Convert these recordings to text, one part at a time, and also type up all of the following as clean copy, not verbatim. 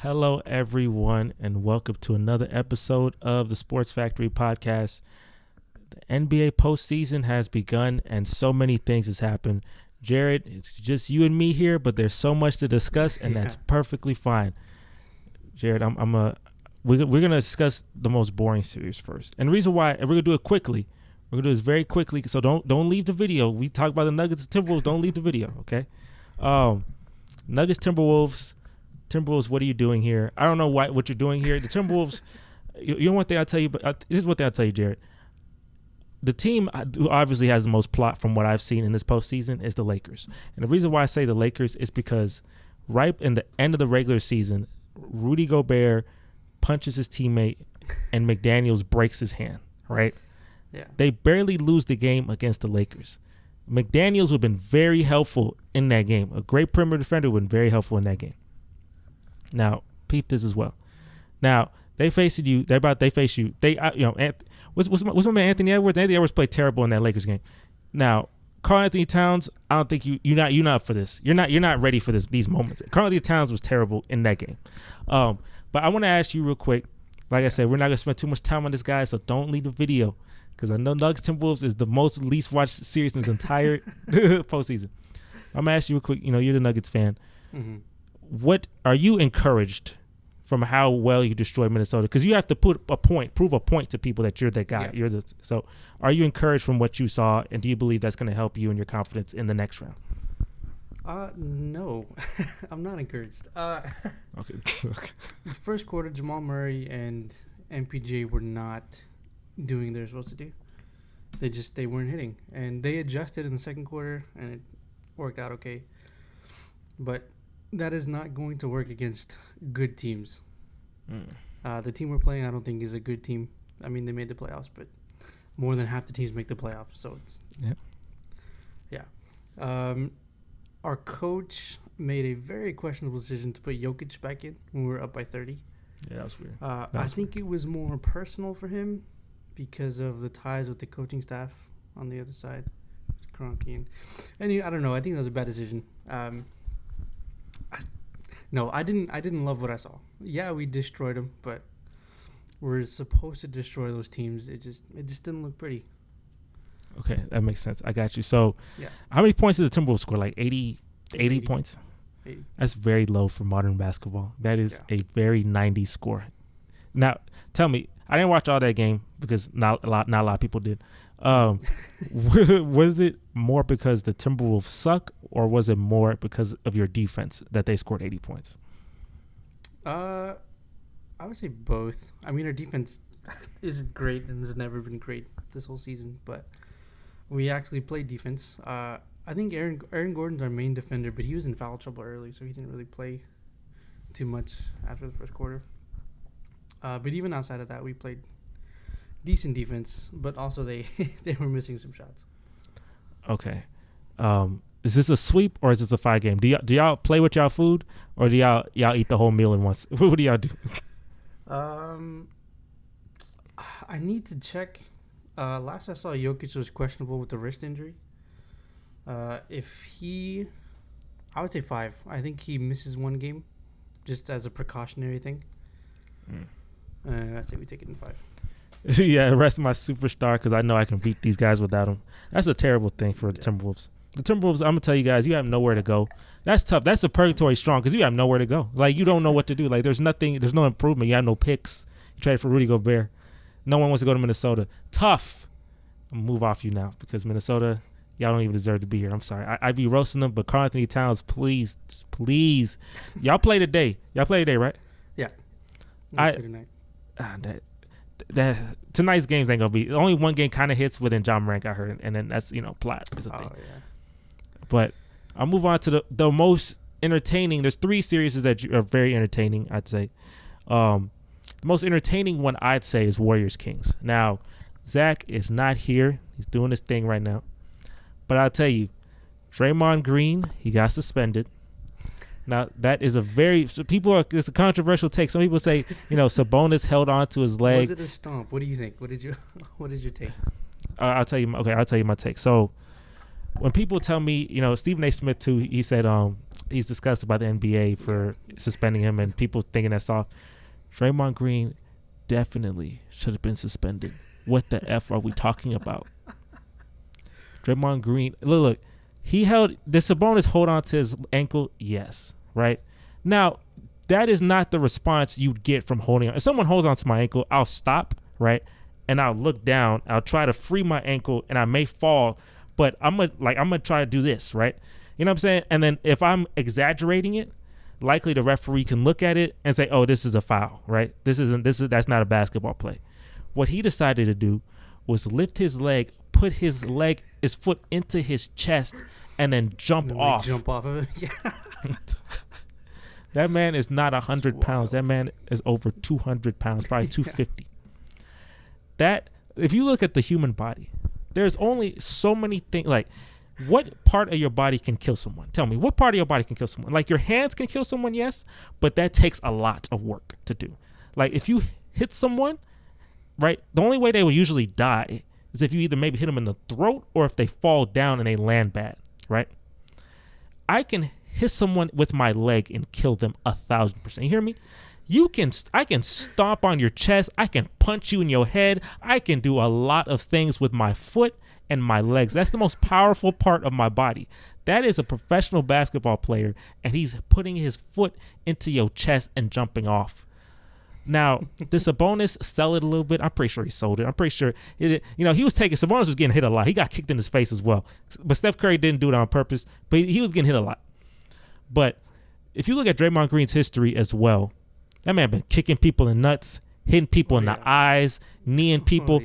Hello, everyone, and welcome to another episode of the Sports Factory podcast. The NBA postseason has begun, and so many things has happened. Jared, it's just you and me here, but there's so much to discuss, and that's perfectly fine. Jared, we're gonna discuss the most boring series first, and the reason why, and we're gonna do it quickly. We're gonna do this very quickly, so don't leave the video. We talk about the Nuggets and Timberwolves. Don't leave the video, okay? Nuggets, Timberwolves. Timberwolves, what are you doing here? I don't know what you're doing here. The Timberwolves, you know one thing I'll tell you, but this is one thing I'll tell you, Jared. The team who obviously has the most plot from what I've seen in this postseason is the Lakers. And the reason why I say the Lakers is because right in the end of the regular season, Rudy Gobert punches his teammate and McDaniels breaks his hand, right? Yeah. They barely lose the game against the Lakers. McDaniels would have been very helpful in that game. A great perimeter defender would have been very helpful in that game. Now, peep this as well. Now, they face you. They face you. What's my man Anthony Edwards? Anthony Edwards played terrible in that Lakers game. Now, Karl Anthony Towns, I don't think you're not for this. You're not ready for these moments. Karl Anthony Towns was terrible in that game. But I want to ask you real quick. Like I said, we're not gonna spend too much time on this guy, so don't leave the video because I know Nuggets Timberwolves is the most least watched series in this entire postseason. I'm gonna ask you real quick. You're the Nuggets fan. Mm-hmm. What are you encouraged from how well you destroyed Minnesota? Because you have to prove a point to people that you're that guy. Yeah. So are you encouraged from what you saw, and do you believe that's going to help you in your confidence in the next round? No, I'm not encouraged. Okay. The first quarter, Jamal Murray and MPJ were not doing what they're supposed to do. They weren't hitting, and they adjusted in the second quarter, and it worked out okay. But that is not going to work against good teams. The team we're playing, I don't think, is a good team. I mean, they made the playoffs, but more than half the teams make the playoffs, so it's... Yeah. Our coach made a very questionable decision to put Jokic back in when we were up by 30. Yeah, that was weird. I think it was more personal for him because of the ties with the coaching staff on the other side. It's Kroenke and I don't know. I think that was a bad decision. No, I didn't love what I saw. Yeah, we destroyed them, but we're supposed to destroy those teams. It just didn't look pretty. Okay, that makes sense. I got you. So, yeah. How many points did the Timberwolves score? Like 80 points? 80. That's very low for modern basketball. That is a very 90s score. Now, tell me, I didn't watch all that game because not a lot of people did. Was it more because the Timberwolves suck, or was it more because of your defense that they scored 80 points? I would say both. I mean, our defense is great and has never been great this whole season, but we actually played defense. I think Aaron Gordon's our main defender, but he was in foul trouble early, so he didn't really play too much after the first quarter. But even outside of that, we played decent defense, but also they were missing some shots. Okay. Is this a sweep or is this a 5-game? Do y'all play with y'all food, or do y'all eat the whole meal in once? What do y'all do? I need to check. Last I saw, Jokic was questionable with the wrist injury. I would say 5. I think he misses one game, just as a precautionary thing. I'd say we take it in 5. Yeah, rest my superstar because I know I can beat these guys without him. That's a terrible thing for the Timberwolves. The Timberwolves, I'm going to tell you guys, you have nowhere to go. That's tough. That's a purgatory strong because you have nowhere to go. Like, you don't know what to do. Like, there's no improvement. You have no picks. You traded for Rudy Gobert. No one wants to go to Minnesota. Tough. I'm going to move off you now because Minnesota, y'all don't even deserve to be here. I'm sorry. I'd be roasting them, but Karl Anthony Towns, please. Y'all play today. Right? Yeah. Tonight. Tonight's games ain't gonna be only one game kind of hits within John Morant got hurt, and then that's plot is a thing. Yeah. But I'll move on to the most entertaining. There's 3 series that are very entertaining, I'd say. The most entertaining one I'd say is Warriors Kings. Now, Zach is not here; he's doing his thing right now. But I'll tell you, Draymond Green, he got suspended. Now, that is it's a controversial take. Some people say, Sabonis held on to his leg. Was it a stomp? What do you think? What is your take? I'll tell you my take. So, when people tell me, Stephen A. Smith too, he said he's disgusted by the NBA for suspending him, and people thinking that's soft. Draymond Green definitely should have been suspended. What the F are we talking about? Draymond Green, look, he held, did Sabonis hold on to his ankle? Yes, right? Now, that is not the response you'd get from holding on. If someone holds on to my ankle, I'll stop, right? And I'll look down, I'll try to free my ankle, and I may fall, but I'm gonna try to do this, right? You know what I'm saying? And then if I'm exaggerating it, likely the referee can look at it and say, "Oh, this is a foul," right? That's not a basketball play. What he decided to do was lift his leg, put his foot into his chest, and then jump off. Jump off of it. Yeah. That man is not 100 pounds. That man is over 200 pounds, probably 250. That, if you look at the human body, there's only so many things. Like, what part of your body can kill someone? Tell me, what part of your body can kill someone? Like, your hands can kill someone, yes, but that takes a lot of work to do. Like, if you hit someone, right, the only way they will usually die is if you either maybe hit them in the throat or if they fall down and they land bad, right? I can hit someone with my leg and kill them 1,000%. You hear me? I can stomp on your chest. I can punch you in your head. I can do a lot of things with my foot and my legs. That's the most powerful part of my body. That is a professional basketball player, and he's putting his foot into your chest and jumping off. Now, did Sabonis sell it a little bit? I'm pretty sure he sold it. I'm pretty sure Sabonis was getting hit a lot. He got kicked in his face as well. But Steph Curry didn't do it on purpose, but he was getting hit a lot. But if you look at Draymond Green's history as well, that man been kicking people in nuts, hitting people in the eyes, kneeing people.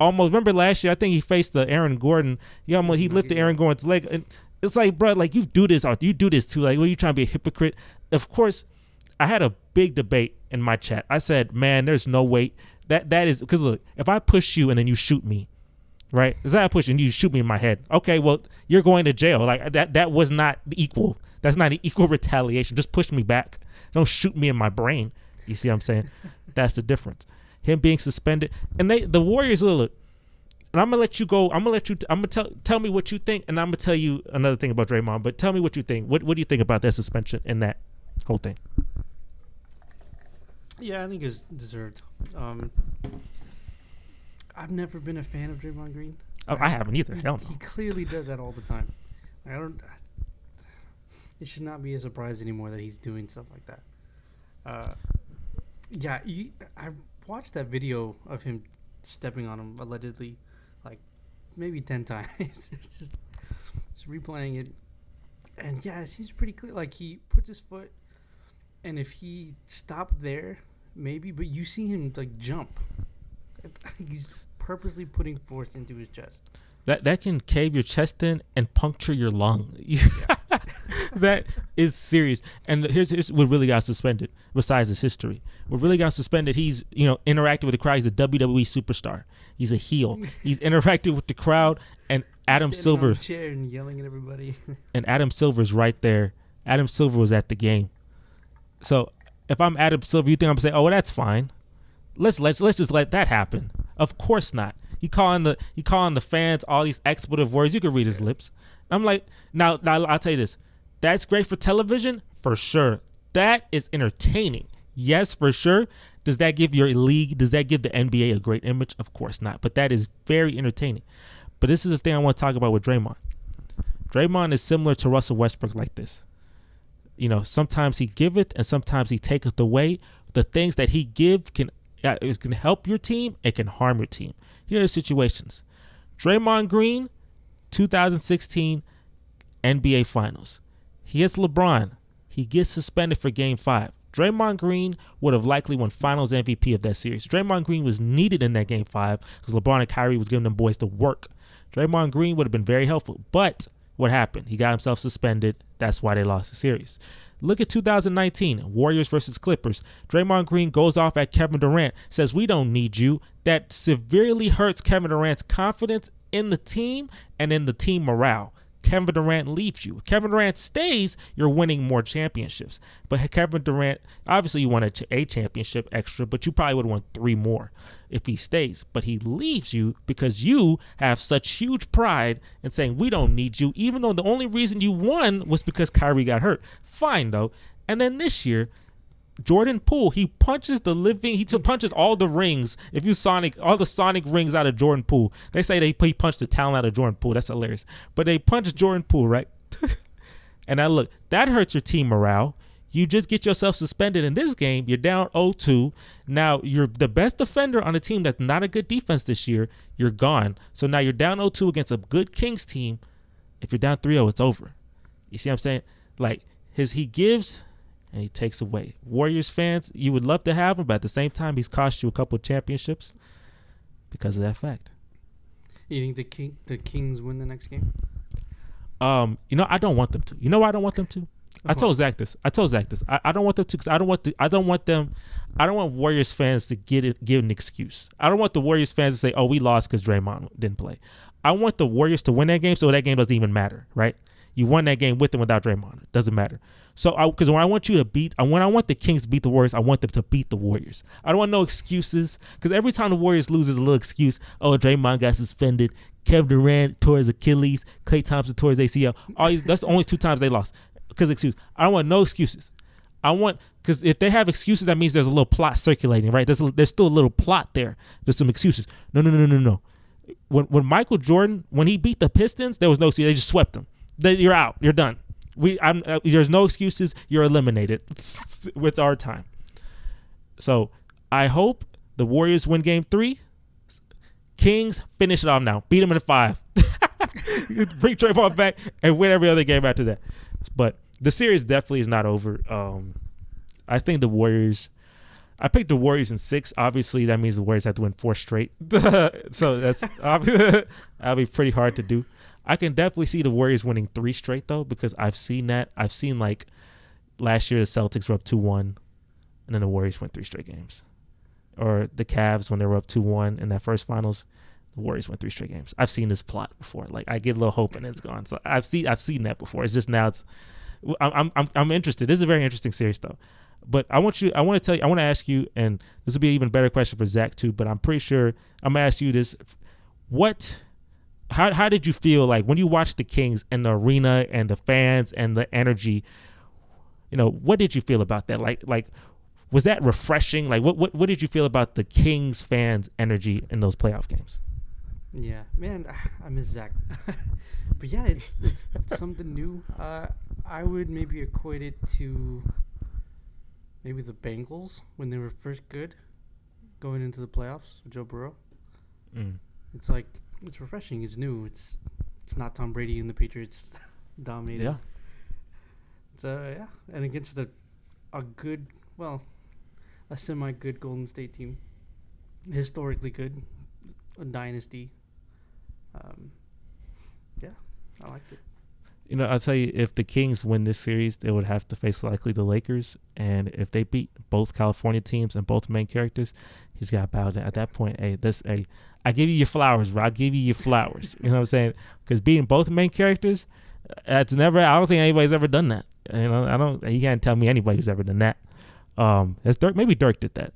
Almost, remember last year, I think he faced the Aaron Gordon. He lifted Aaron Gordon's leg. And it's like, bro, like, you do this too. Like, what, are you trying to be a hypocrite? Of course, I had a big debate in my chat. I said, man, there's no way. That is, because look, if I push you and then you shoot me, right? Is that I push and you shoot me in my head? Okay, well, you're going to jail. Like, that was not equal. That's not an equal retaliation. Just push me back. Don't shoot me in my brain. You see what I'm saying? That's the difference. Him being suspended, and the Warriors, look, and I'm gonna let you go. I'm gonna tell me what you think, and I'm gonna tell you another thing about Draymond. But tell me what you think. What do you think about that suspension and that whole thing? Yeah, I think it's deserved. I've never been a fan of Draymond Green. I haven't either. Hell no. He clearly does that all the time. It should not be a surprise anymore that he's doing stuff like that. I watched that video of him stepping on him allegedly, like maybe 10 times. just replaying it, and yeah, it seems pretty clear. Like, he puts his foot, and if he stopped there, maybe, but you see him like jump. He's purposely putting force into his chest. That can cave your chest in and puncture your lung. That is serious. And here's what really got suspended, besides his history. What really got suspended, he's interacted with the crowd. He's a WWE superstar. He's a heel. He's interacted with the crowd, and Adam Silver. On the chair and yelling at everybody. And Adam Silver's right there. Adam Silver was at the game. So if I'm Adam Silver, you think I'm gonna say, "Oh, well, that's fine. Let's just let that happen." Of course not. He calling the fans all these expletive words. You can read his lips. I'm like, now I'll tell you this. That's great for television, for sure. That is entertaining. Yes, for sure. Does that give your league, does that give the NBA a great image? Of course not. But that is very entertaining. But this is the thing I want to talk about with Draymond. Draymond is similar to Russell Westbrook like this. Sometimes he giveth and sometimes he taketh away. The things that he give can help your team, it can harm your team. Here are the situations. Draymond Green, 2016 NBA Finals. He hits LeBron. He gets suspended for Game 5. Draymond Green would have likely won Finals MVP of that series. Draymond Green was needed in that Game 5 because LeBron and Kyrie was giving them boys to work. Draymond Green would have been very helpful. But what happened? He got himself suspended. That's why they lost the series. Look at 2019, Warriors versus Clippers. Draymond Green goes off at Kevin Durant, says, "We don't need you." That severely hurts Kevin Durant's confidence in the team and in the team morale. Kevin Durant leaves you. If Kevin Durant stays, you're winning more championships. But Kevin Durant, obviously you want a championship extra, but you probably would want 3 more if he stays. But he leaves you because you have such huge pride in saying, we don't need you, even though the only reason you won was because Kyrie got hurt. Fine, though. And then this year, Jordan Poole, he punches punches all the rings. If you all the Sonic rings out of Jordan Poole. They say he punched the talent out of Jordan Poole. That's hilarious. But they punched Jordan Poole, right? And now look, that hurts your team morale. You just get yourself suspended in this game. You're down 0-2. Now you're the best defender on a team that's not a good defense this year. You're gone. So now you're down 0-2 against a good Kings team. If you're down 3-0, it's over. You see what I'm saying? Like he gives and he takes away. Warriors fans, you would love to have him, but at the same time, he's cost you a couple of championships because of that fact. You think the Kings win the next game? I don't want them to. You know why I don't want them to? I told Zach this. I don't want them to because I don't want Warriors fans to give an excuse. I don't want the Warriors fans to say, "Oh, we lost because Draymond didn't play." I want the Warriors to win that game, so that game doesn't even matter, right? You won that game with and without Draymond. It doesn't matter. So, because when I want the Kings to beat the Warriors, I want them to beat the Warriors. I don't want no excuses. Because every time the Warriors lose, there's a little excuse. Oh, Draymond got suspended. Kevin Durant tore his Achilles. Klay Thompson tore his ACL. That's the only 2 times they lost. Because excuse. I don't want no excuses. Because if they have excuses, that means there's a little plot circulating, right? There's still a little plot there. There's some excuses. No. When Michael Jordan, when he beat the Pistons, there was no excuse. They just swept them. You're out. You're done. There's no excuses. You're eliminated. It's our time. So I hope the Warriors win Game 3. Kings finish it off now. Beat them in 5. Bring Draymond back and win every other game after that. But the series definitely is not over. I think the Warriors. I picked the Warriors in 6. Obviously, that means the Warriors have to win 4 straight. So that'll be pretty hard to do. I can definitely see the Warriors winning 3 straight, though, because I've seen that. I've seen, like, last year the Celtics were up 2-1, and then the Warriors went 3 straight games. Or the Cavs, when they were up 2-1 in that first finals, the Warriors went 3 straight games. I've seen this plot before. Like, I get a little hope and it's gone. So I've seen that before. It's just now I'm interested. This is a very interesting series, though. But I want to ask you, and this will be an even better question for Zach, too, but I'm pretty sure I'm going to ask you this. How did you feel like when you watched the Kings and the arena and the fans and the energy? What did you feel about that? Like was that refreshing? Like what did you feel about the Kings fans' energy in those playoff games? Yeah, man, I miss Zach. But yeah, it's something new. I would maybe equate it to maybe the Bengals when they were first good going into the playoffs with Joe Burrow. It's like, it's refreshing. It's new. It's not Tom Brady and the Patriots dominating. Yeah. So yeah, and against a semi-good Golden State team, historically good, a dynasty. Yeah, I liked it. I'll tell you, if the Kings win this series, they would have to face likely the Lakers, and if they beat both California teams and both main characters, he's got to bow down. At that point, I give you your flowers, bro. I give you your flowers. You know what I'm saying? Because beating both main characters, I don't think anybody's ever done that. You can't tell me anybody who's ever done that. That's Dirk. Maybe Dirk did that.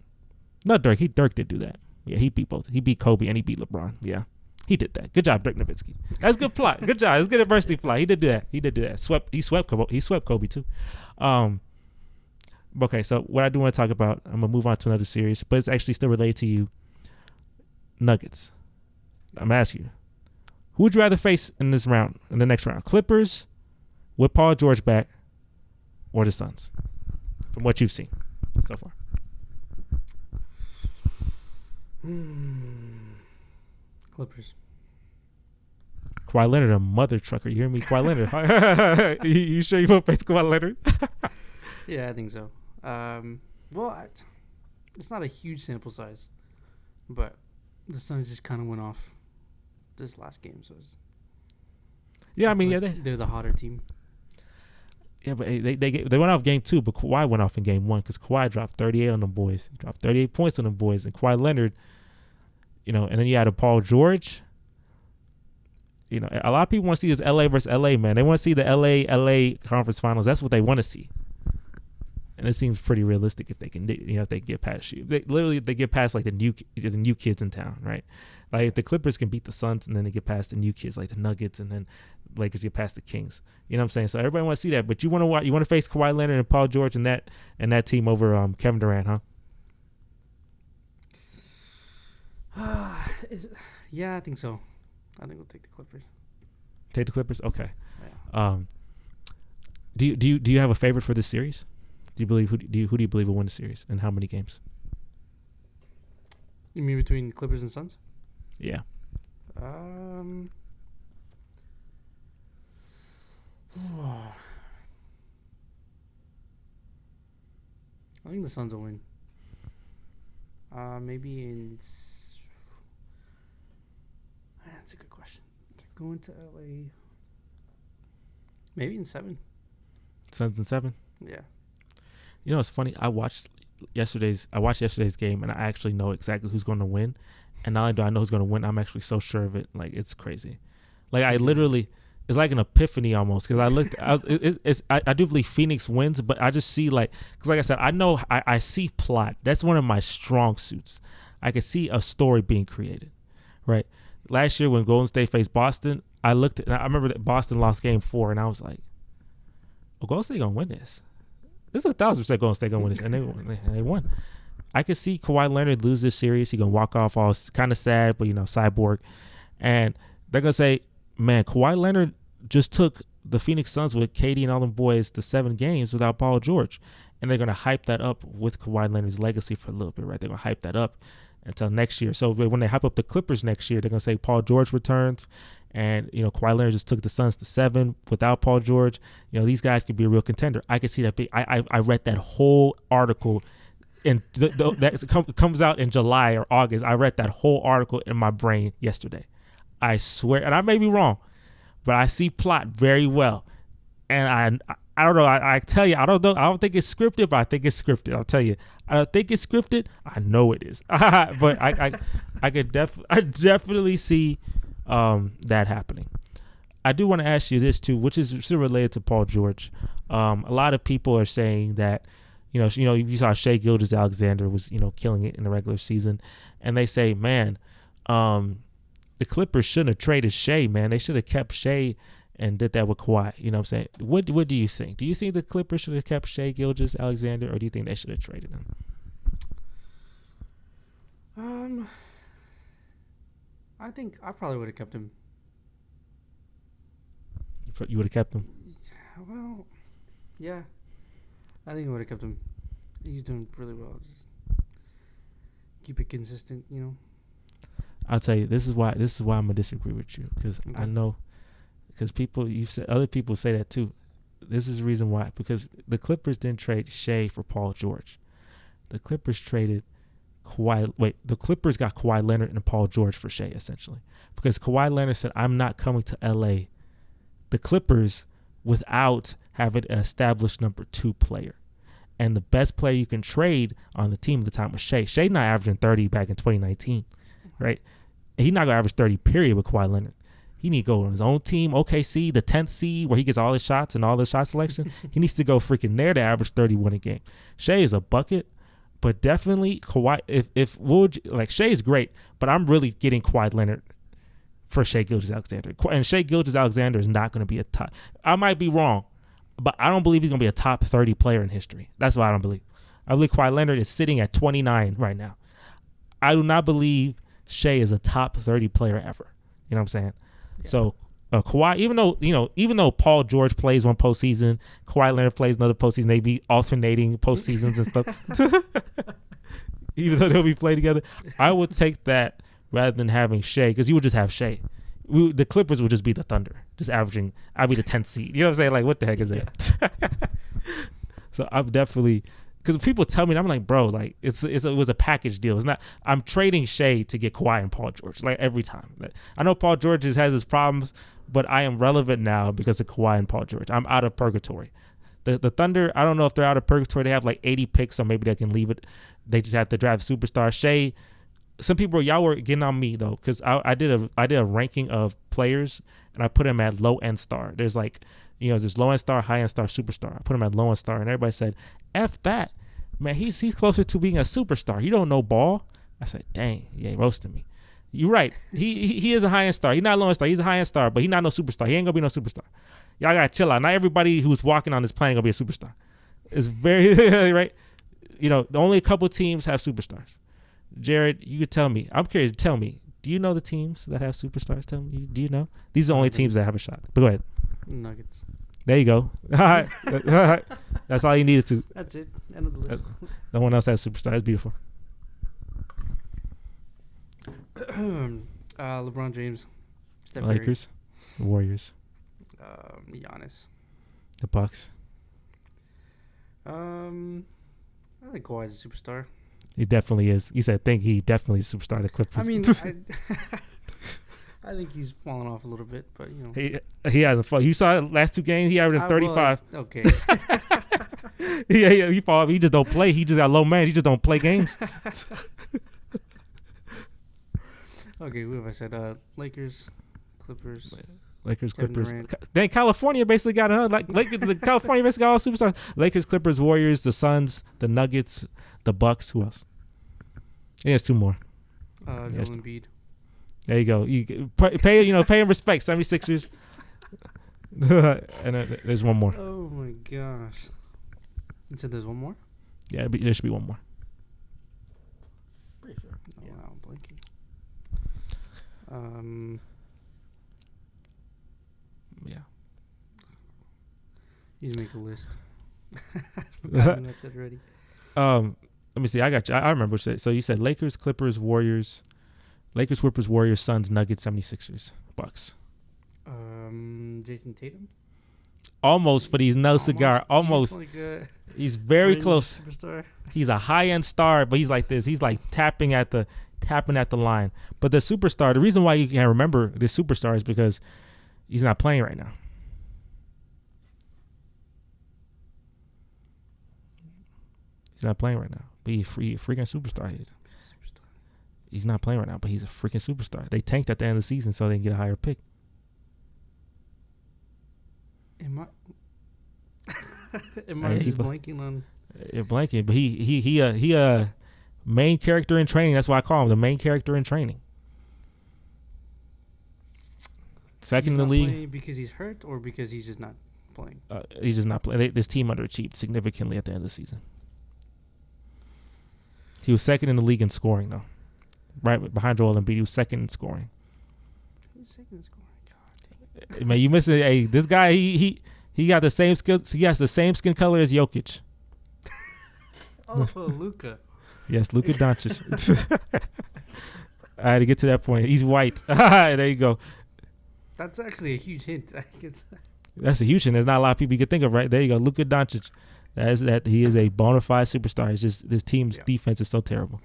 Not Dirk. Dirk did do that. Yeah, he beat both. He beat Kobe and he beat LeBron. Yeah, he did that. Good job, Dirk Nowitzki. That's good plot. Good job. It's good adversity plot. He did do that. He swept Kobe too. Okay, so what I do want to talk about, I'm gonna move on to another series, but it's actually still related to you. Nuggets. I'm gonna ask you, who would you rather face in the next round? Clippers with Paul George back, or the Suns? From what you've seen so far. Clippers. Kawhi Leonard, a mother trucker. You hear me? Kawhi Leonard. You sure you won't face Kawhi Leonard? Yeah, I think so. It's not a huge sample size, but the Suns just kind of went off this last game. So they're the hotter team. Yeah, but they went off game 2, but Kawhi went off in game 1 because Kawhi dropped 38 on them boys. He dropped 38 points on them boys, and Kawhi Leonard, and then you had a Paul George. A lot of people want to see this LA versus LA, man. They want to see the LA conference finals. That's what they want to see. And it seems pretty realistic if they can, if they get past you. If they get past like the new kids in town, right? Like if the Clippers can beat the Suns and then they get past the new kids like the Nuggets and then Lakers get past the Kings. You know what I'm saying? So everybody want to see that, but you want to face Kawhi Leonard and Paul George and that team over Kevin Durant, huh? Yeah, I think so. I think we'll take the Clippers. Take the Clippers? Okay. Yeah. Do you have a favorite for this series? Do you believe who do you believe will win the series and how many games? You mean between Clippers and Suns? Yeah. I think the Suns will win. Maybe in. That's a good question. Going to LA. Maybe in 7. Suns in 7. Yeah. It's funny. I watched yesterday's game, and I actually know exactly who's going to win. And not only do I know who's going to win, I'm actually so sure of it. Like, it's crazy. Like, I literally, it's like an epiphany almost. Because I looked, I do believe Phoenix wins, but I just see because like I said, I see plot. That's one of my strong suits. I can see a story being created, right? Last year when Golden State faced Boston, I remember that Boston lost game 4, and I was like, oh, Golden State going to win this. This is 1,000% Golden State going to win this, and they won. I could see Kawhi Leonard lose this series. He going to walk off all kind of sad, but, cyborg. And they're going to say, man, Kawhi Leonard just took the Phoenix Suns with KD and all them boys to 7 games without Paul George. And they're going to hype that up with Kawhi Leonard's legacy for a little bit, right? They're going to hype that up until next year. So when they hype up the Clippers next year, they're going to say Paul George returns. And, Kawhi Leonard just took the Suns to 7 without Paul George. These guys could be a real contender. I could see that. I read that whole article, and that comes out in July or August. I read that whole article in my brain yesterday. I swear, and I may be wrong, but I see plot very well. And I don't know. I tell you, I don't know. I don't think it's scripted, but I think it's scripted. I'll tell you. I don't think it's scripted. I know it is. But I could definitely see that happening. I do want to ask you this too, which is still related to Paul George. A lot of people are saying that, you saw Shai Gilgeous-Alexander was, killing it in the regular season, and they say, man, the Clippers shouldn't have traded Shai, man. They should have kept Shai and did that with Kawhi. You know what I'm saying? What do you think? Do you think the Clippers should have kept Shai Gilgeous-Alexander, or do you think they should have traded him? I think I probably would have kept him. You would have kept him? Well, yeah. I think I would have kept him. He's doing really well. Just keep it consistent, I'll tell you, this is why I'm gonna disagree with you, because I know, because other people say that too. This is the reason why, because the Clippers didn't trade Shai for Paul George. The Clippers traded the Clippers got Kawhi Leonard and Paul George for Shai, essentially, because Kawhi Leonard said, I'm not coming to LA. The Clippers, without having an established number 2 player. And the best player you can trade on the team at the time was Shai. Shai not averaging 30 back in 2019, right? He's not going to average 30, period, with Kawhi Leonard. He needs to go on his own team, OKC, the 10th seed, where he gets all his shots and all his shot selection. He needs to go freaking there to average 31 a game. Shai is a bucket, but definitely Kawhi, Shai is great, but I'm really getting Kawhi Leonard for Shai Gilgeous-Alexander. And Shai Gilgeous-Alexander is not going to be a top. I might be wrong, but I don't believe he's going to be a top 30 player in history. That's what I don't believe. I believe Kawhi Leonard is sitting at 29 right now. I do not believe Shai is a top 30 player ever. You know what I'm saying? Yeah. So Kawhi, even though Paul George plays one postseason, Kawhi Leonard plays another postseason, they be alternating postseasons and stuff. Even though they'll be playing together, I would take that rather than having Shai, because you would just have Shai. The Clippers would just be the Thunder, just averaging. I'd be the 10th seed. You know what I'm saying? Like, what the heck is that? So I'm definitely, because people tell me, I'm like, bro, like it was a package deal. It's not. I'm trading Shai to get Kawhi and Paul George, like every time. Like, I know Paul George has his problems, but I am relevant now because of Kawhi and Paul George. I'm out of purgatory. The Thunder, I don't know if they're out of purgatory. They have like 80 picks, so maybe they can leave it. They just have to draft superstar. Shai, some people, y'all were getting on me though, because I did a ranking of players and I put them at low end star. There's like, there's low end star, high end star, superstar. I put him at low end star, and everybody said, "F that, man. He's closer to being a superstar. He don't know ball." I said, "Dang, yeah, roasting me." You're right. He is a high end star. He's not a low end star. He's a high end star, but he's not no superstar. He ain't gonna be no superstar. Y'all gotta chill out. Not everybody who's walking on this planet gonna be a superstar. It's very right. The only a couple teams have superstars. Jared, you could tell me. I'm curious. Tell me. Do you know the teams that have superstars? Tell me. Do you know? These are the only teams that have a shot. But go ahead. Nuggets. There you go. That's all you needed to. That's it. End of the list. No one else has superstars. That's beautiful. LeBron James. Steph Lakers. Warriors. Giannis. The Bucks. I think Kawhi's a superstar. He definitely is. You said think he definitely is a superstar. The Clippers. I mean, I think he's fallen off a little bit, but he hasn't fallen. You saw the last 2 games. He averaged 35. Okay. yeah. He fall. He just don't play. He just got low man. He just don't play games. Okay, what have I said? Lakers, Clippers. Lakers, Clippers. Durant. Then California basically got the California basically got all superstars. Lakers, Clippers, Warriors, the Suns, the Nuggets, the Bucks. Who else? Yeah, there's 2 more. Joel Embiid. There you go. You pay him respect. 76ers. And there's 1 more. Oh my gosh! You said there's 1 more? Yeah, there should be 1 more. Pretty sure. Oh, yeah. Wow, I'm blanking. Yeah. You need to make a list. Forgotten that said already. Let me see. I got you. I remember what you said. So you said Lakers, Clippers, Warriors, Suns, Nuggets, 76ers, Bucks. Jason Tatum. Almost, but he's no cigar. Almost. He's very close. Superstar. He's a high end star, but he's like this. He's like tapping at the line. But the superstar, the reason why you can't remember this superstar is because he's not playing right now. He's not playing right now. But he's a freaking superstar. He's not playing right now, but he's a freaking superstar. They tanked at the end of the season so they can get a higher pick. Am I just blanking on? You're blanking, but he a main character in training. That's why I call him the main character in training. Second in the league because he's hurt or because he's just not playing. He's just not playing. This team underachieved significantly at the end of the season. He was second in the league in scoring, though. Right behind Joel Embiid, he was second in scoring. Who's second in scoring? God damn. Man, you missing? Hey, this guy, he got the same skill. He has the same skin color as Jokic. Oh, Luka. Yes, Luka Doncic. I had to get to that point. He's white. There you go. That's actually a huge hint. That's a huge hint. There's not a lot of people you can think of, right? There you go. Luka Doncic. That he is a bona fide superstar. It's just this team's defense is so terrible.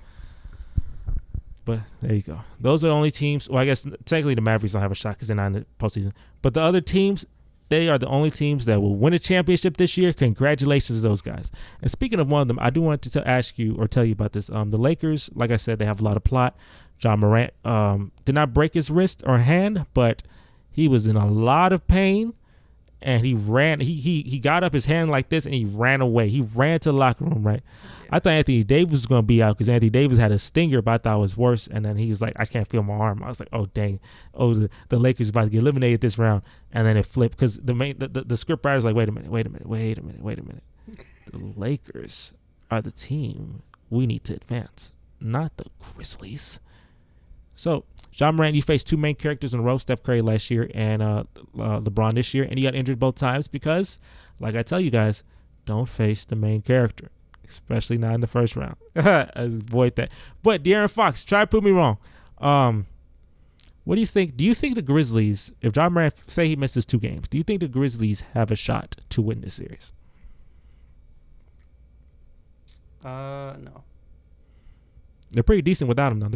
But there you go. Those are the only teams. Well, I guess technically the Mavericks don't have a shot because they're not in the postseason. But the other teams, they are the only teams that will win a championship this year. Congratulations to those guys. And speaking of one of them, I do want to ask you or tell you about this. The Lakers, like I said, they have a lot of plot. John Morant did not break his wrist or hand, but he was in a lot of pain. And he ran. He got up his hand like this, and he ran away. He ran to the locker room, right? Yeah. I thought Anthony Davis was going to be out because Anthony Davis had a stinger, but I thought it was worse. And then he was like, I can't feel my arm. I was like, oh, dang. Oh, the Lakers about to get eliminated this round. And then it flipped because the script writer was like, wait a minute. The Lakers are the team we need to advance, not the Grizzlies. So, John Morant, you faced 2 main characters in a row, Steph Curry last year and LeBron this year, and he got injured both times because, like I tell you guys, don't face the main character, especially not in the first round. Avoid that. But De'Aaron Fox, try to prove me wrong. What do you think? Do you think the Grizzlies, if John Morant, say he misses 2 games, do you think the Grizzlies have a shot to win this series? No. They're pretty decent without him, though.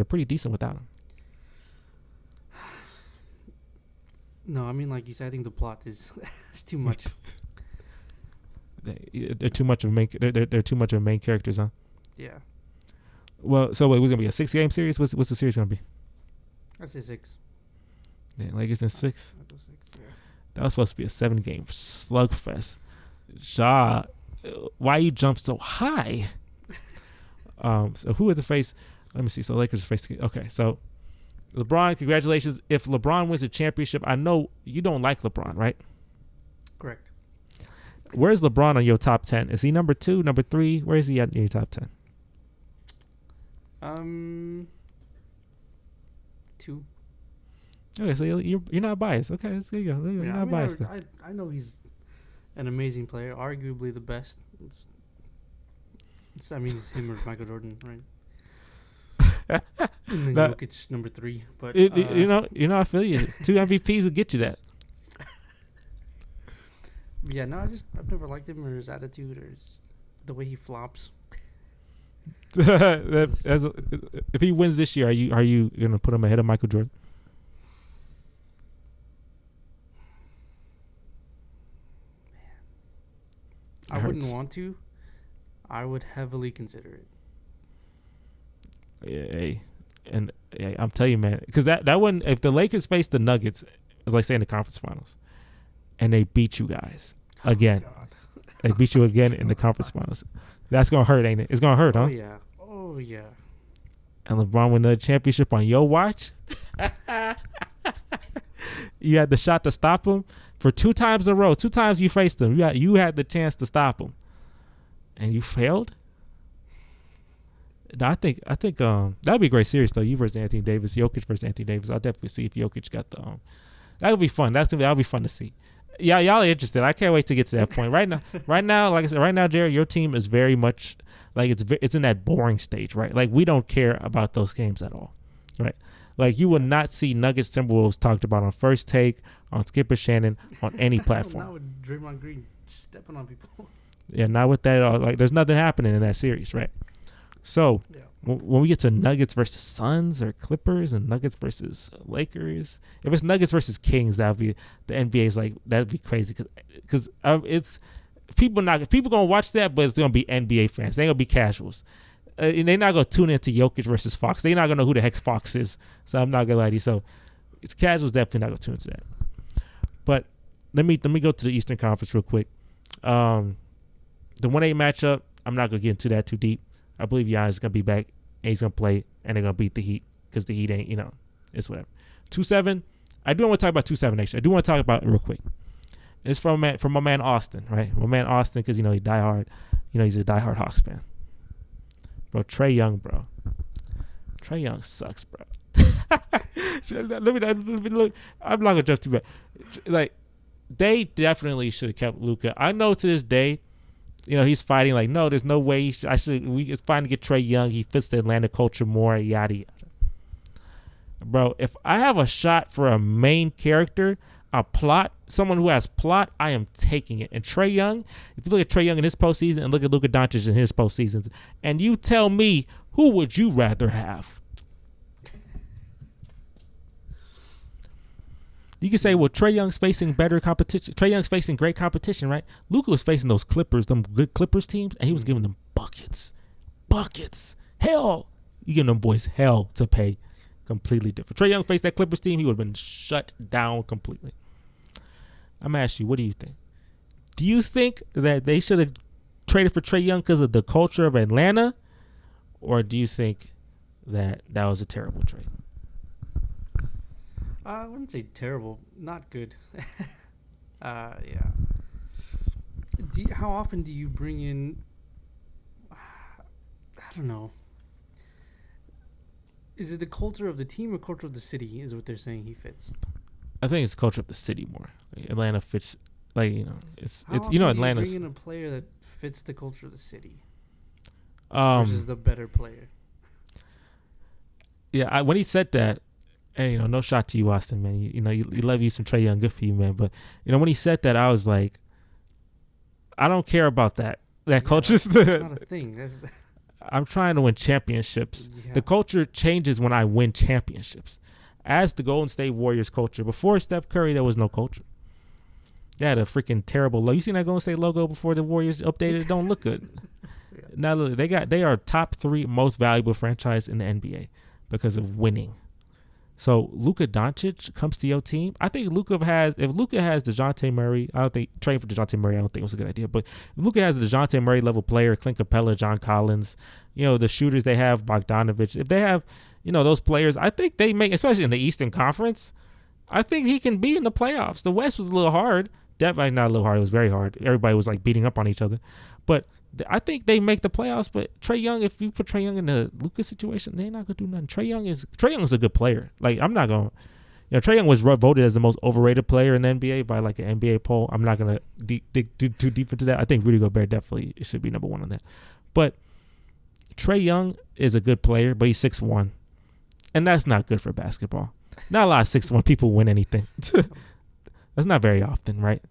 No, I mean, like you said, I think the plot is it's too much. They're too much of main. They're too much of main characters, huh? Yeah. Well, so wait, we're gonna be a 6-game series. What's the series gonna be? I say 6. Yeah, Lakers in 6. I go 6. Yeah. That was supposed to be a 7-game slugfest. Ja, why you jump so high? So who are the face? Let me see. So Lakers face. Okay, so LeBron, congratulations. If LeBron wins a championship, I know you don't like LeBron, right? Correct. Where's LeBron on your top 10? Is he number 2, number 3? Where is he at in your top 10? 2. Okay, so you're not biased. Okay, so there you go. You're not biased. I know he's an amazing player, arguably the best. I mean, it's him or Michael Jordan, right? And then Jokic number 3. But you know, I feel you. 2 MVPs will get you that. Yeah, no, I've never liked him or his attitude or the way he flops. If he wins this year, are you gonna put him ahead of Michael Jordan? I wouldn't want to. I would heavily consider it. Yeah, I'm telling you, man, because that one, if the Lakers face the Nuggets, let's say in the conference finals, and they beat you guys again, they beat you again in the conference finals, that's gonna hurt, ain't it? It's gonna hurt, huh? Oh yeah. And LeBron win the championship on your watch. You had the shot to stop him for 2 times in a row. 2 times you faced him. You had the chance to stop him, and you failed. No, I think that'd be a great series though. You versus Anthony Davis, Jokic versus Anthony Davis. I'll definitely see if Jokic got the. That would be fun. That'll be fun to see. Yeah, y'all are interested. I can't wait to get to that point. Right now, like I said, right now, Jared, your team is very much like it's in that boring stage, right? Like we don't care about those games at all, right? Like you will not see Nuggets Timberwolves talked about on First Take, on Skipper Shannon, on any platform. Not with Draymond Green stepping on people. Yeah, not with that at all. Like there's nothing happening in that series, right? So when we get to Nuggets versus Suns or Clippers and Nuggets versus Lakers, if it's Nuggets versus Kings, that'd be the NBA's like that'd be crazy because it's people gonna watch that, but it's gonna be NBA fans. They ain't gonna be casuals. And they're not gonna tune into Jokic versus Fox. They're not gonna know who the heck Fox is. So I'm not gonna lie to you. So it's casuals definitely not gonna tune into that. But let me go to the Eastern Conference real quick. The 1-8 matchup, I'm not gonna get into that too deep. I believe Giannis is going to be back, and he's going to play, and they're going to beat the Heat because the Heat ain't, it's whatever. 2-7, I do want to talk about 2-7 actually. I do want to talk about it real quick. It's from my man Austin, right? My man Austin because, he's diehard. He's a diehard Hawks fan. Bro, Trae Young, bro. Trae Young sucks, bro. let me look. I'm not going to jump too bad. Like, they definitely should have kept Luka. I know to this day, he's fighting like, no, there's no way it's fine to get Trae Young. He fits the Atlanta culture more, yada, yada. Bro, if I have a shot for a main character, a plot, someone who has plot, I am taking it. And Trae Young, if you look at Trae Young in his postseason and look at Luka Doncic in his postseasons, and you tell me, who would you rather have? You can say, well, Trae Young's facing better competition. Trae Young's facing great competition, right? Luka was facing those Clippers, them good Clippers teams, and he was giving them buckets. Hell. You give them boys hell to pay. Completely different. Trae Young faced that Clippers team, he would have been shut down completely. I'm going to ask you, what do you think? Do you think that they should have traded for Trae Young because of the culture of Atlanta? Or do you think that was a terrible trade? I wouldn't say terrible. Not good. Yeah. How often do you bring in... I don't know. Is it the culture of the team or culture of the city is what they're saying he fits? I think it's the culture of the city more. Like Atlanta fits... it's Atlanta's... do you bring in a player that fits the culture of the city versus the better player? Yeah, when he said that, hey, no shot to you, Austin, man. You love you some Trae Young, good for you, man. But when he said that, I was like, I don't care about that. That culture's that's not a thing. I'm trying to win championships. Yeah. The culture changes when I win championships. As the Golden State Warriors culture, before Steph Curry, there was no culture. They had a freaking terrible logo. You seen that Golden State logo before the Warriors updated? It don't look good. Now look, they are top 3 most valuable franchise in the NBA because of winning. So Luka Doncic comes to your team. I think if Luka has DeJounte Murray, I don't think trading for DeJounte Murray, I don't think it was a good idea. But if Luka has a DeJounte Murray level player, Clint Capella, John Collins, the shooters they have, Bogdanovich, if they have, those players, I think they make, especially in the Eastern Conference, I think he can be in the playoffs. The West was a little hard. Definitely not a little hard. It was very hard. Everybody was like beating up on each other. But I think they make the playoffs. But Trae Young, if you put Trae Young in the Luka situation, they're not gonna do nothing. Trae Young is a good player. Like I'm not gonna, Trae Young was voted as the most overrated player in the NBA by like an NBA poll. I'm not gonna dig too deep into that. I think Rudy Gobert definitely should be number 1 on that. But Trae Young is a good player, but he's 6'1", and that's not good for basketball. Not a lot of 6'1" people win anything. That's not very often, right?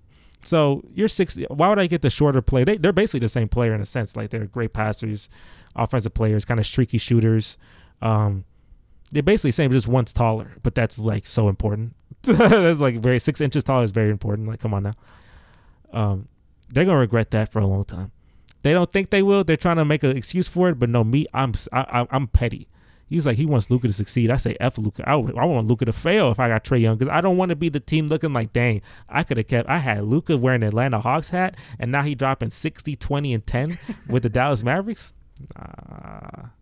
So you're 6. Why would I get the shorter play? They're basically the same player in a sense. Like they're great passers, offensive players, kind of streaky shooters. They're basically the same, just one's taller, but that's like so important. That's like 6 inches taller is very important. Like come on now. They're gonna regret that for a long time. They don't think they will. They're trying to make an excuse for it, but no, I'm petty. He's like, he wants Luka to succeed. I say, F Luka. I want Luka to fail if I got Trae Young because I don't want to be the team looking like, dang, I had Luka wearing the Atlanta Hawks hat and now he dropping 60, 20, and 10 with the Dallas Mavericks. And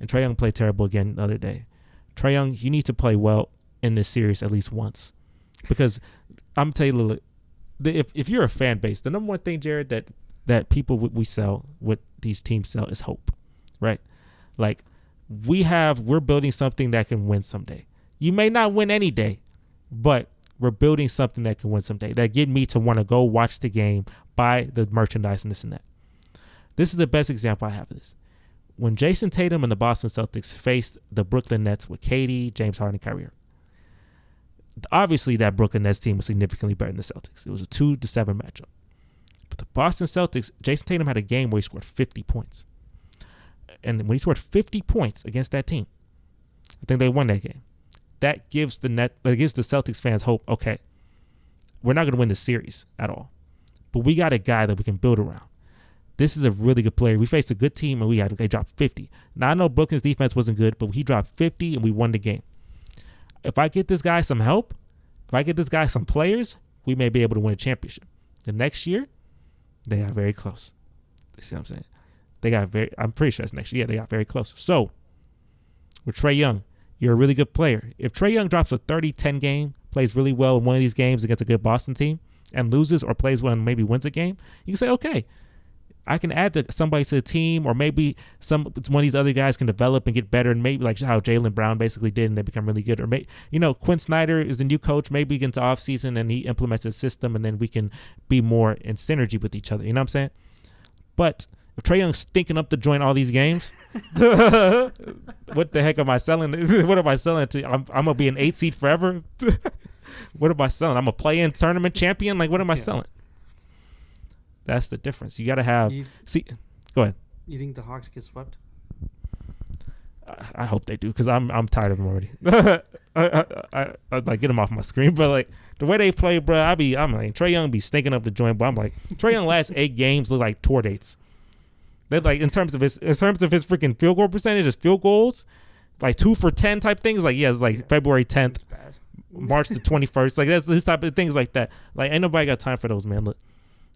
Trae Young played terrible again the other day. Trae Young, you need to play well in this series at least once because I'm telling you, if you're a fan base, the number one thing, Jared, that people we sell, what these teams sell is hope, right? Like, we're building something that can win someday. You may not win any day, but we're building something that can win someday. That get me to want to go watch the game, buy the merchandise and this and that. This is the best example I have of this. When Jason Tatum and the Boston Celtics faced the Brooklyn Nets with KD, James Harden, and Kyrie, obviously that Brooklyn Nets team was significantly better than the Celtics. It was a 2-7 matchup. But the Boston Celtics, Jason Tatum had a game where he scored 50 points. And when he scored 50 points against that team, I think they won that game. That gives the Celtics fans hope. Okay, we're not going to win the series at all, but we got a guy that we can build around. This is a really good player. We faced a good team and they dropped 50. Now I know Brooklyn's defense wasn't good, but he dropped 50 and we won the game. If I get this guy some help, if I get this guy some players, we may be able to win a championship. The next year, they got very close. You see what I'm saying? I'm pretty sure it's next year. Yeah, they got very close. So, with Trae Young, you're a really good player. If Trae Young drops a 30-10 game, plays really well in one of these games against a good Boston team, and loses or plays well and maybe wins a game, you can say, okay, I can add somebody to the team, or maybe one of these other guys can develop and get better, and maybe like how Jaylen Brown basically did, and they become really good. Or Quinn Snyder is the new coach. Maybe he gets off season and he implements his system, and then we can be more in synergy with each other. You know what I'm saying? But if Trae Young's stinking up the joint all these games, what the heck am I selling? What am I selling to? I'm gonna be an 8 seed forever. What am I selling? I'm a play-in tournament champion. Like, what am I selling? That's the difference. You got to have. Go ahead. You think the Hawks get swept? I hope they do because I'm tired of them already. I like get them off my screen, but like the way they play, bro, I'm like Trae Young be stinking up the joint, but I'm like Trae Young last 8 games look like tour dates. They're like in terms of his freaking field goal percentage, his field goals, like 2 for 10 type things. Like it's like February 10th, March the 21st. Like that's this type of things like that. Like ain't nobody got time for those, man. Look,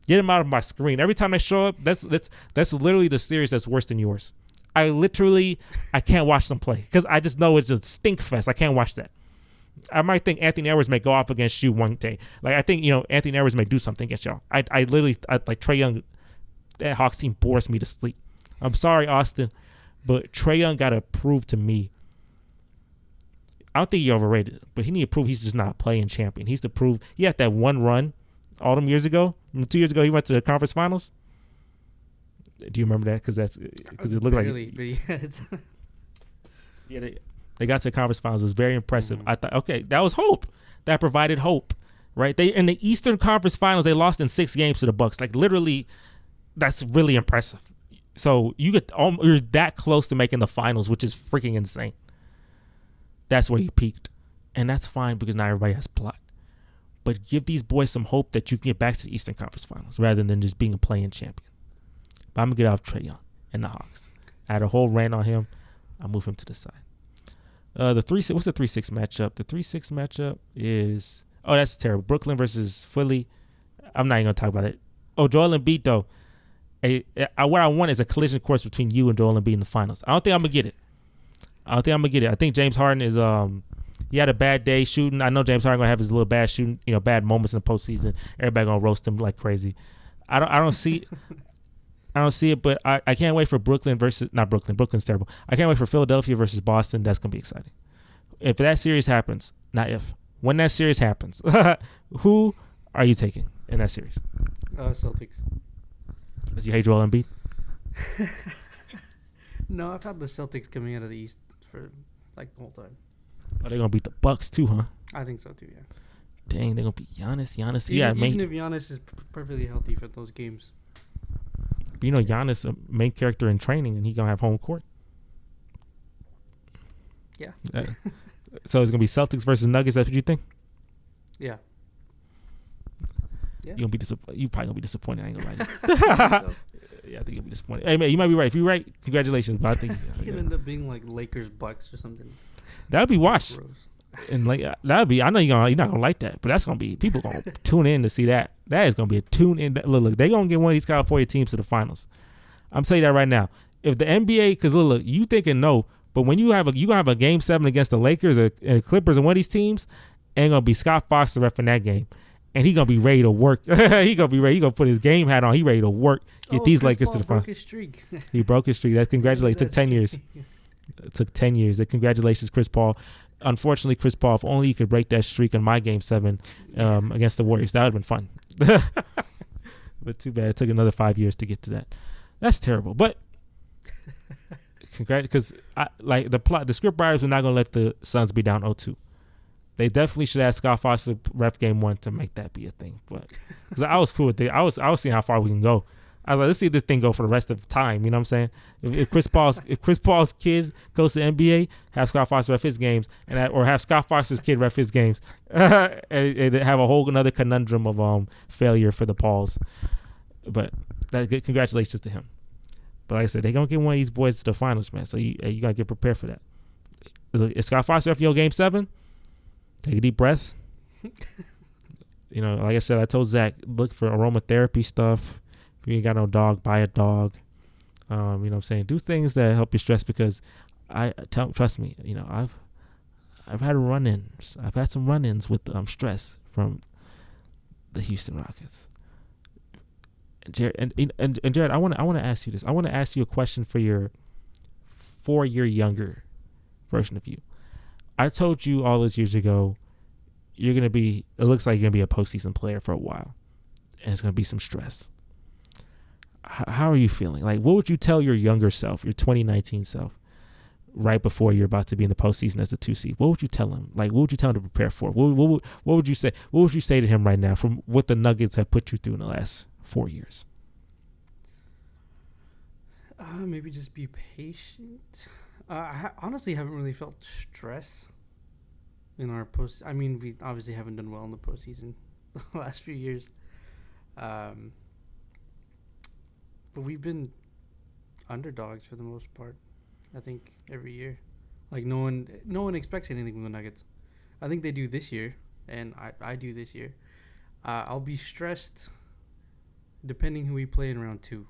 get them out of my screen. Every time they show up, that's literally the series that's worse than yours. I can't watch them play because I just know it's a stink fest. I can't watch that. I might think Anthony Edwards may go off against you one day. Like I think Anthony Edwards may do something against y'all. I like Trae Young. That Hawks team bores me to sleep. I'm sorry, Austin, but Trae Young got to prove to me. I don't think he's overrated, but he need to prove he's just not a playing champion. He's to prove he had that one run all them years ago. 2 years ago, he went to the conference finals. Do you remember that? Because it looked barely, like they got to the conference finals. It was very impressive. Mm-hmm. I thought, okay, that was hope. That provided hope, right? They in the Eastern Conference Finals, they lost in 6 games to the Bucks. Like literally. That's really impressive. So you're that close to making the finals, which is freaking insane. That's where you peaked. And that's fine because not everybody has plot. But give these boys some hope that you can get back to the Eastern Conference Finals rather than just being a play-in champion. But I'm going to get off Trae Young and the Hawks. I had a whole rant on him. I'll move him to the side. What's the 3-6 matchup? The 3-6 matchup is... Oh, that's terrible. Brooklyn versus Philly. I'm not even going to talk about it. Oh, Joel Embiid, though. What I want is a collision course between you and Joel Embiid in the finals. I don't think I'm going to get it. I think James Harden is... He had a bad day shooting. I know James Harden going to have his little bad shooting, bad moments in the postseason. Everybody going to roast him like crazy. I don't see... I don't see it, but I can't wait for Brooklyn's terrible. I can't wait for Philadelphia versus Boston. That's going to be exciting. If that series happens, when that series happens, who are you taking in that series? Celtics. Because you hate Joel Embiid? No, I've had the Celtics coming out of the East for the whole time. Oh, they're going to beat the Bucks too, huh? I think so too, yeah. Dang, they're going to beat Giannis. Even if Giannis is perfectly healthy for those games. Giannis a main character in training, and he's going to have home court. Yeah. So it's going to be Celtics versus Nuggets. That's what you think? Yeah. You probably going to be disappointed. I ain't going to lie to you. Yeah, I think you'll be disappointed. Hey, man, you might be right. If you're right, congratulations. But I think it's going to end up being like Lakers Bucks or something. That would be watched. And that'd be. I know you're not gonna like that, but that's gonna be people gonna tune in to see that. That is gonna be a tune in. Look, they gonna get one of these California teams to the finals. I'm saying that right now. If the NBA, because look, you thinking no, but when you have a game 7 against the Lakers or Clippers and one of these teams, ain't gonna be Scott Fox the ref in that game, and he gonna be ready to work. He gonna be ready. He gonna put his game hat on. He ready to work. Get these Chris Lakers Paul to the finals. Broke his streak. He broke his streak. That's congratulations. It took 10 years. It took 10 years. Congratulations, Chris Paul. Unfortunately, Chris Paul, if only you could break that streak in my game 7 against the Warriors, that would have been fun. But too bad. It took another 5 years to get to that. That's terrible. But because the script writers were not going to let the Suns be down 0-2. They definitely should ask Scott Fox to ref game 1 to make that be a thing. But because I was cool with it, I was seeing how far we can go. I was like, let's see this thing go for the rest of the time. You know what I'm saying? If Chris Paul's kid goes to the NBA, have Scott Fox ref his games, or have Scott Fox's kid ref his games, and have a whole another conundrum of failure for the Pauls. But congratulations to him. But like I said, they're gonna get one of these boys to the finals, man. So you gotta get prepared for that. If Scott Fox ref your game 7, take a deep breath. Like I said, I told Zach, look for aromatherapy stuff. If you ain't got no dog, buy a dog. You know what I'm saying? Do things that help you stress, because trust me, I've had run-ins. I've had some run-ins with stress from the Houston Rockets. And Jared, I want to ask you this. I want to ask you a question for your 4-year younger version of you. I told you all those years ago, it looks like you're going to be a postseason player for a while, and it's going to be some stress. How are you feeling? Like, what would you tell your younger self, your 2019 self, right before you're about to be in the postseason as a 2 seed? What would you tell him? Like, what would you tell him to prepare for? What would you say? What would you say to him right now from what the Nuggets have put you through in the last 4 years? Maybe just be patient. I honestly haven't really felt stress in our post. I mean, we obviously haven't done well in the postseason the last few years. But we've been underdogs for the most part. I think every year, like no one expects anything from the Nuggets. I think they do this year, and I do this year. I'll be stressed depending who we play in round 2.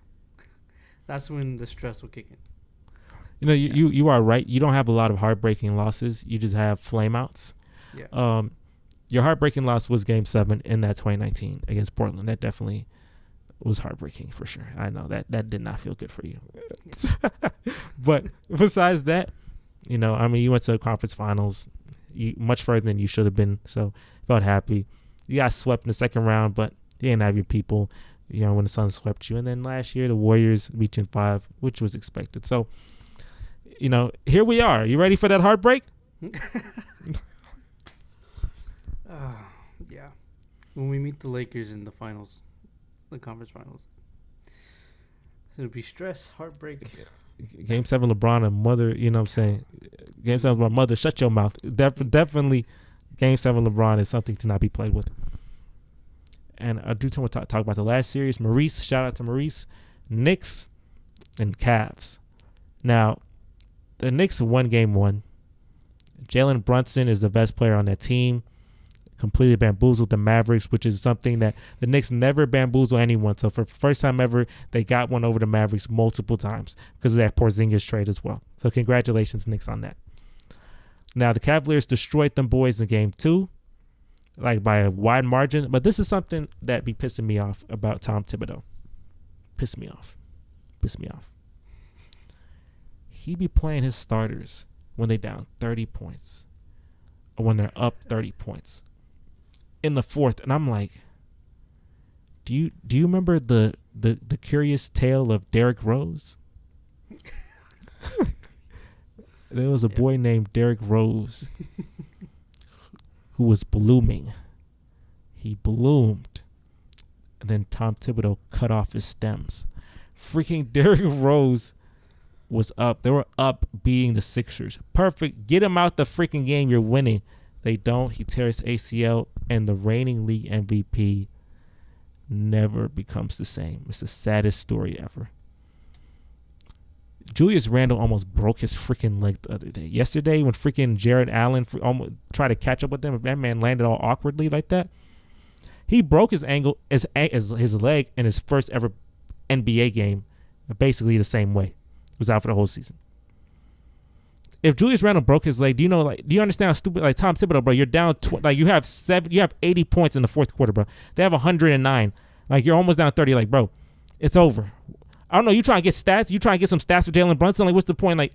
That's when the stress will kick in. You are right. You don't have a lot of heartbreaking losses. You just have flameouts. Yeah. Your heartbreaking loss was Game 7 in that 2019 against Portland. That definitely was heartbreaking for sure. I know that did not feel good for you. But besides that, you went to the conference finals, much further than you should have been. So felt happy. You got swept in the second round, but you didn't have your people. When the Suns swept you, and then last year the Warriors beat you in 5, which was expected. So, here we are. You ready for that heartbreak? Yeah. When we meet the Lakers in the finals. The conference finals. It'll be stress, heartbreak. Game 7, LeBron, a mother, you know what I'm saying? Game 7, LeBron, mother, shut your mouth. Definitely, Game 7, LeBron is something to not be played with. And I do want to talk about the last series. Maurice, shout out to Maurice. Knicks and Cavs. Now, the Knicks won game 1. Jalen Brunson is the best player on that team. Completely bamboozled the Mavericks, which is something that the Knicks never bamboozle anyone. So for the first time ever, they got one over the Mavericks multiple times because of that Porzingis trade as well. So congratulations, Knicks, on that. Now, the Cavaliers destroyed them boys in game 2, like by a wide margin. But this is something that be pissing me off about Tom Thibodeau. Piss me off. He be playing his starters when they down 30 points or when they're up 30 points in the fourth, and I'm like, do you remember the curious tale of Derrick Rose? There was a boy named Derrick Rose who was blooming. He bloomed, and then Tom Thibodeau cut off his stems. Freaking Derrick Rose was up. They were up beating the Sixers. Perfect. Get him out the freaking game. You're winning. They don't. He tears ACL, and the reigning league MVP never becomes the same. It's the saddest story ever. Julius Randle almost broke his freaking leg the other day. Yesterday, when freaking Jared Allen almost tried to catch up with him, that man landed all awkwardly like that. He broke his leg in his first ever NBA game, basically the same way. He was out for the whole season. If Julius Randle broke his leg, do you understand how stupid, like Tom Thibodeau, bro? You're down, you have 80 points in the fourth quarter, bro. They have 109. Like, you're almost down 30. Like, bro, it's over. I don't know. You trying to get stats? You trying to get some stats for Jalen Brunson? Like, what's the point? Like,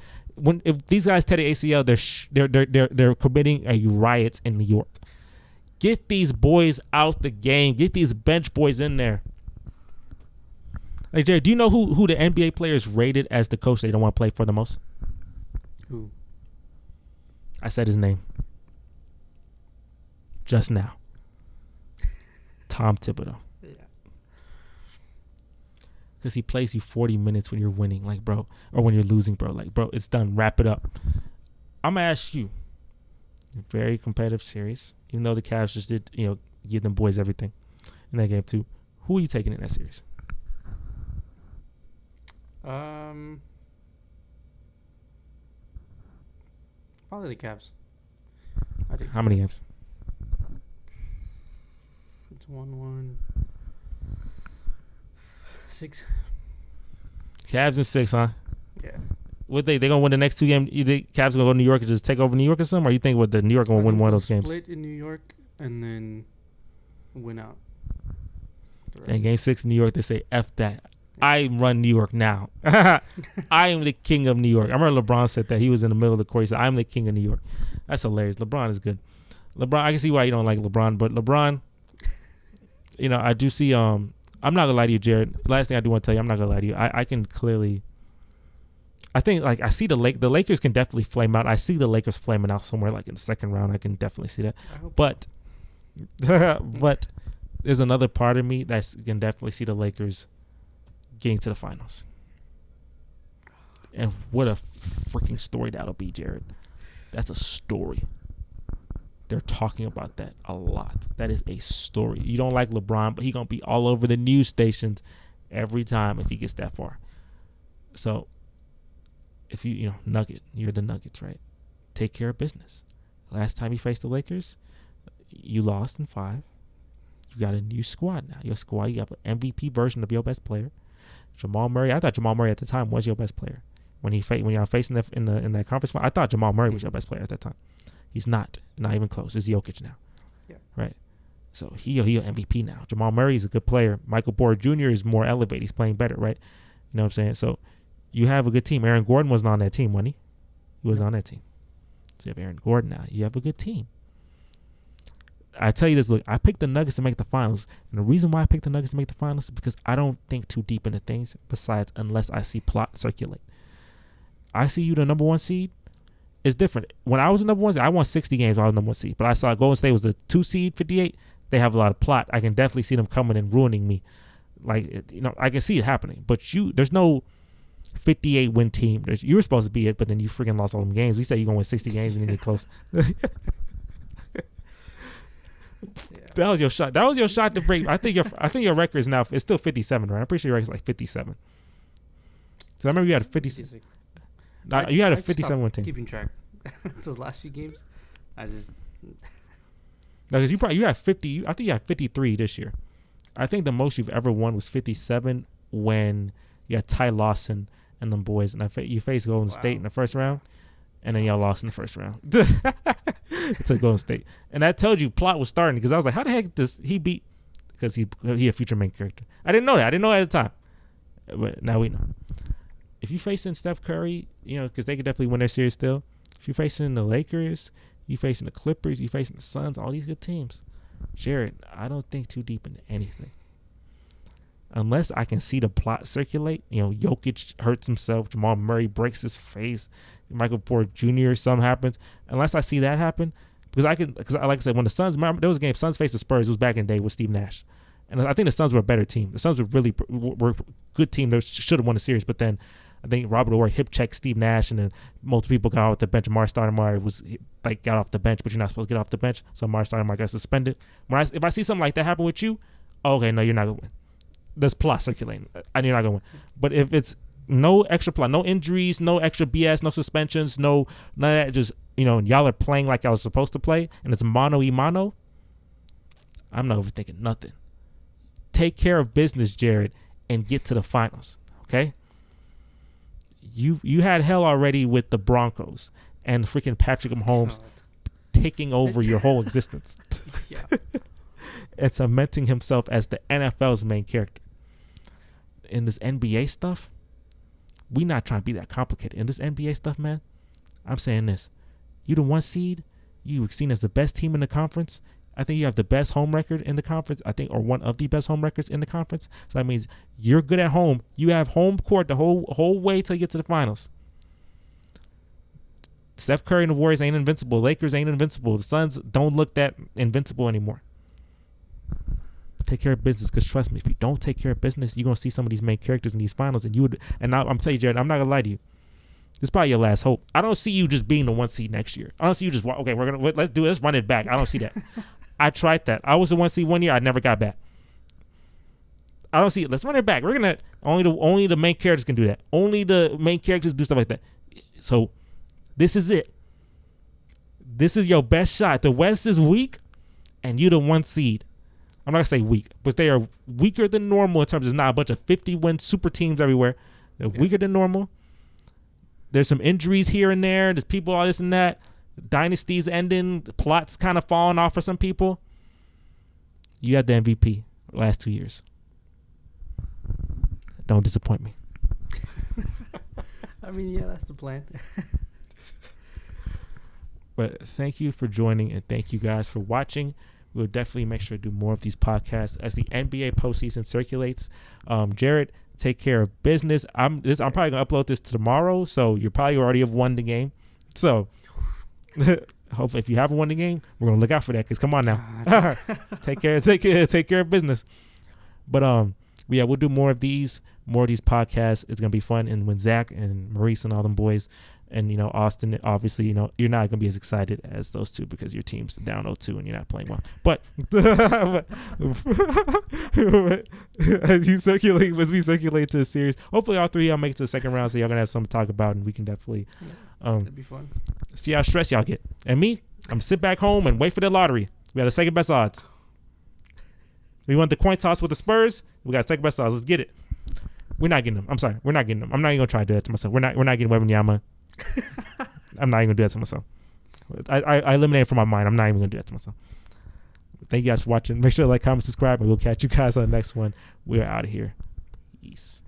if these guys tear the ACL, they're committing a riot in New York. Get these boys out the game. Get these bench boys in there. Like, Jared, do you know who the NBA players rated as the coach they don't want to play for the most? Who? I said his name just now. Tom Thibodeau. Yeah. Because he plays you 40 minutes when you're winning, like, bro, or when you're losing, bro. Like, bro, it's done. Wrap it up. I'm going to ask you, very competitive series, even though the Cavs just did, give them boys everything in that game too. Who are you taking in that series? Probably the Cavs. How many games? It's 1-1. 6. Cavs and 6, huh? Yeah. What they gonna win the next 2 games? You think Cavs gonna go to New York and just take over New York or something? Or you think the New York gonna win one of those games? Split in New York and then win out. And game 6 in New York, they say F that. I run New York now. I am the king of New York. I remember LeBron said that. He was in the middle of the court. He said, I'm the king of New York. That's hilarious. LeBron is good. LeBron, I can see why you don't like LeBron, but LeBron, I do see, I'm not going to lie to you, Jared. Last thing I do want to tell you, I'm not going to lie to you. I can clearly, I think, like, I see the Lakers can definitely flame out. I see the Lakers flaming out somewhere, like, in the second round. I can definitely see that. But, but there's another part of me that can definitely see the Lakers getting to the finals. And what a freaking story that'll be, Jared. That's a story. They're talking about that a lot. That is a story. You don't like LeBron, but he's going to be all over the news stations every time if he gets that far. So, if Nugget, you're the Nuggets, right? Take care of business. Last time you faced the Lakers, you lost in 5. You got a new squad now. Your squad, you have an MVP version of your best player. Jamal Murray. I thought Jamal Murray at the time was your best player. When y'all facing in that conference final, I thought Jamal Murray was your best player at that time. He's not even close. It's Jokic now. Yeah. Right. So he an MVP now. Jamal Murray is a good player. Michael Porter Jr. is more elevated. He's playing better, right? You know what I'm saying? So you have a good team. Aaron Gordon wasn't on that team, wasn't he? He wasn't on that team. So you have Aaron Gordon now. You have a good team. I tell you this, look, I picked the Nuggets to make the finals. And the reason why I picked the Nuggets to make the finals is because I don't think too deep into things besides unless I see plot circulate. I see you the number 1 seed. It's different. When I was the number 1 seed, I won 60 games when I was number 1 seed. But I saw Golden State was the 2 seed, 58. They have a lot of plot. I can definitely see them coming and ruining me. Like, I can see it happening. But there's no 58 win team. You were supposed to be it, but then you freaking lost all them games. We said you're going to win 60 games and you get close. That was your shot. That was your shot to break. I think your record is now. It's still 57, right? I'm pretty sure your record is like 57. So I remember you had a 50. You had a 57 win team. Keeping track. Those last few games, I just. No, because you had 50. I think you had 53 this year. I think the most you've ever won was 57 when you had Ty Lawson and them boys, and you faced Golden State in the first round, and then y'all lost in the first round to Golden State. And that told you plot was starting because I was like, how the heck does he beat? Because he a future main character. I didn't know that. I didn't know that at the time, but now we know. If you facing Steph Curry, because they could definitely win their series still. If you're facing the Lakers, you facing the Clippers, you facing the Suns, all these good teams. Jared, I don't think too deep into anything. Unless I can see the plot circulate, Jokic hurts himself, Jamal Murray breaks his face, Michael Porter Jr. something happens. Unless I see that happen, because like I said, when the Suns, remember there was a game, Suns faced the Spurs, it was back in the day with Steve Nash. And I think the Suns were a better team. The Suns were a good team. They should have won the series, but then I think Robert Horry hip checked Steve Nash, and then multiple people got off the bench. Amari Stoudemire got off the bench, but you're not supposed to get off the bench, so Amari Stoudemire got suspended. If I see something like that happen with you, okay, no, you're not gonna win. There's plot circulating, and you're not gonna win. But if it's no extra plot, no injuries, no extra BS, no suspensions, none of that, just y'all are playing like y'all are supposed to play, and it's mano y mano, I'm not overthinking nothing. Take care of business, Jared, and get to the finals. Okay. You had hell already with the Broncos and freaking Patrick Mahomes taking over your whole existence. Yeah. And cementing himself as the NFL's main character. In this NBA stuff, we not trying to be that complicated. In this NBA stuff, man, I'm saying this. You the 1 seed, you were seen as the best team in the conference. I think you have the best home record in the conference, or one of the best home records in the conference. So that means you're good at home. You have home court the whole way till you get to the finals. Steph Curry and the Warriors ain't invincible. Lakers ain't invincible. The Suns don't look that invincible anymore. Take care of business, because trust me, if you don't take care of business, you're going to see some of these main characters in these finals. And I'm telling you, Jared, I'm not going to lie to you. This is probably your last hope. I don't see you just being the 1 seed next year. I don't see you just, okay, let's do it. Let's run it back. I don't see that. I tried that. I was the 1 seed 1 year. I never got back. I don't see it. Let's run it back. We're gonna only the main characters can do that. Only the main characters do stuff like that. So this is it. This is your best shot. The West is weak, and you the 1 seed. I'm not gonna say weak, but they are weaker than normal in terms of not a bunch of 50-win super teams everywhere. They're weaker than normal. There's some injuries here and there. There's people, all this and that. Dynasty's ending. The plot's kind of falling off for some people. You had the MVP last 2 years. Don't disappoint me. I mean, yeah, that's the plan. But thank you for joining, and thank you guys for watching. We'll definitely make sure to do more of these podcasts as the NBA postseason circulates. Jared, take care of business. I'm probably gonna upload this tomorrow, so you probably already have won the game. So hopefully, if you haven't won the game, we're gonna look out for that. Cause come on now, take care of business. But yeah, we'll do more of these podcasts. It's gonna be fun, and when Zach and Maurice and all them boys, and Austin, obviously, you're not gonna be as excited as those two because your team's down 0-2 and you're not playing well. But as we circulate to the series, hopefully all three of y'all make it to the second round, so y'all gonna have something to talk about, and we can definitely that'd be fun. See how stressed y'all get. And me, I'm sit back home and wait for the lottery. We have the second best odds. We want the coin toss with the Spurs. We got second best odds. Let's get it. We're not getting them. I'm sorry. We're not getting them. I'm not even gonna try to do that to myself. We're not getting Wembanyama. I'm not even gonna do that to myself. I eliminate it from my mind. I'm not even gonna do that to myself. Thank you guys for watching. Make sure to like, comment, subscribe, and we'll catch you guys on the next one. We're out of here. Peace.